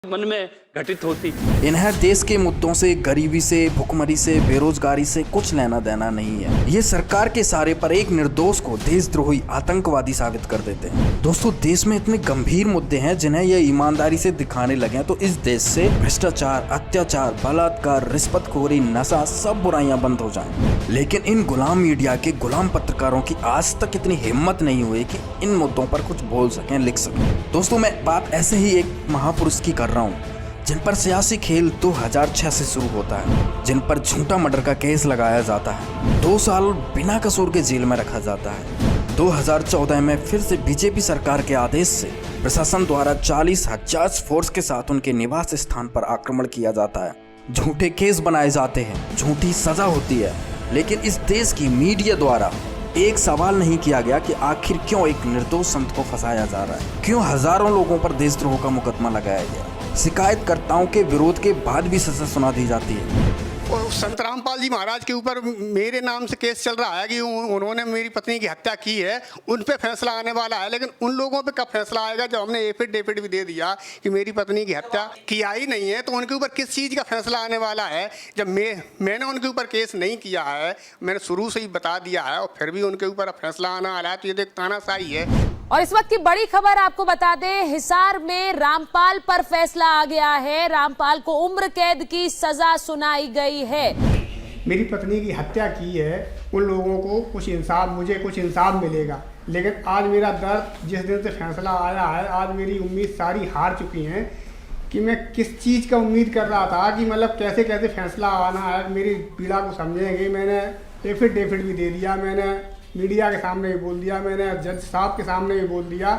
मन में घटित होती। इन्हें देश के मुद्दों से, गरीबी से, भुखमरी से, बेरोजगारी से कुछ लेना देना नहीं है। ये सरकार के इशारे पर एक निर्दोष को देशद्रोही आतंकवादी साबित कर देते हैं। दोस्तों, देश में इतने गंभीर मुद्दे हैं जिन्हें ये ईमानदारी से दिखाने लगे तो इस देश से भ्रष्टाचार, अत्याचार, बलात्कार, रिश्वतखोरी, नशा सब बुराइयां बंद हो जाएं। लेकिन इन गुलाम मीडिया के गुलाम पत्रकारों की आज तक इतनी हिम्मत नहीं हुई कि इन मुद्दों पर कुछ बोल सकें, लिख सकें। दोस्तों, मैं बात ऐसे ही एक महापुरुष की कर रहा हूँ जिन पर सियासी खेल 2006 से शुरू होता है, जिन पर झूठा मर्डर का केस लगाया जाता है, 2 साल बिना कसूर के जेल में रखा जाता है। 2014 में फिर से बीजेपी सरकार के आदेश से प्रशासन द्वारा 40,000 फोर्स के साथ उनके निवास स्थान पर आक्रमण किया जाता है। झूठे केस बनाए जाते हैं, झूठी सजा होती है, लेकिन इस देश की मीडिया द्वारा एक सवाल नहीं किया गया कि आखिर क्यों एक निर्दोष संत को फंसाया जा रहा है, क्यों हजारों लोगों पर देशद्रोह का मुकदमा लगाया गया। शिकायतकर्ताओं के विरोध के बाद भी सजा सुना दी जाती है। और संत रामपाल जी महाराज के ऊपर मेरे नाम से केस चल रहा है कि उन्होंने मेरी पत्नी की हत्या की है, उन पे फैसला आने वाला है। लेकिन उन लोगों पे कब फैसला आएगा जब हमने एफिडेविट भी दे दिया कि मेरी पत्नी की हत्या किया ही नहीं है, तो उनके ऊपर किस चीज़ का फैसला आने वाला है। जब मैंने उनके ऊपर केस नहीं किया है, मैंने शुरू से ही बता दिया है, और फिर भी उनके ऊपर फैसला आना आ रहा है, तो ये तो एक तानाशाही है। और इस वक्त की बड़ी खबर आपको बता दें, हिसार में रामपाल पर फैसला आ गया है। रामपाल को उम्र कैद की सजा सुनाई गई है। मेरी पत्नी की हत्या की है, उन लोगों को मुझे कुछ इंसाफ मिलेगा। लेकिन आज मेरा दर्द, जिस दिन से फैसला आया है, आज मेरी उम्मीद सारी हार चुकी हैं कि मैं किस चीज़ का उम्मीद कर रहा था कि मतलब कैसे कैसे फैसला आना है। मेरी पीड़ा को समझेंगे। मैंने एफिडेविट भी दे दिया, मैंने मीडिया के सामने भी बोल दिया, मैंने जज साहब के सामने भी बोल दिया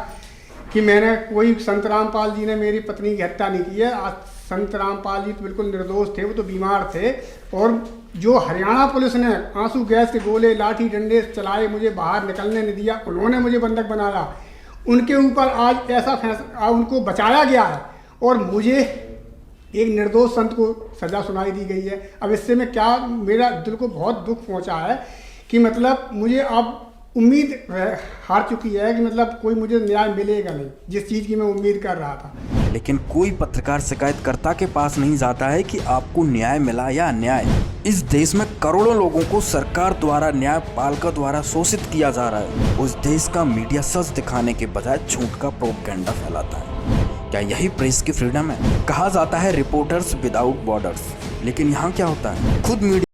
कि मैंने कोई संत रामपाल जी ने मेरी पत्नी की हत्या नहीं की है। आज संत रामपाल जी तो बिल्कुल निर्दोष थे, वो तो बीमार थे। और जो हरियाणा पुलिस ने आंसू गैस के गोले, लाठी डंडे चलाए, मुझे बाहर निकलने नहीं दिया, उन्होंने मुझे बंधक बनाया, उनके ऊपर आज ऐसा फैसला, उनको बचाया गया है और मुझे एक निर्दोष संत को सजा सुनाई दी गई है। अब इससे मैं क्या, मेरा दिल को बहुत दुख पहुंचा है कि मतलब मुझे अब उम्मीद हार चुकी है कि मतलब कोई मुझे न्याय मिलेगा नहीं, जिस चीज़ की मैं उम्मीद कर रहा था। लेकिन कोई पत्रकार शिकायतकर्ता के पास नहीं जाता है कि आपको न्याय मिला या अन्याय। इस देश में करोड़ों लोगों को सरकार द्वारा, न्यायपालिका द्वारा शोषित किया जा रहा है। उस देश का मीडिया सच दिखाने के बजाय झूठ का प्रोपेगेंडा फैलाता है। क्या यही प्रेस की फ्रीडम है? कहा जाता है रिपोर्टर्स विदाउट बॉर्डर्स, लेकिन यहाँ क्या होता है? खुद मीडिया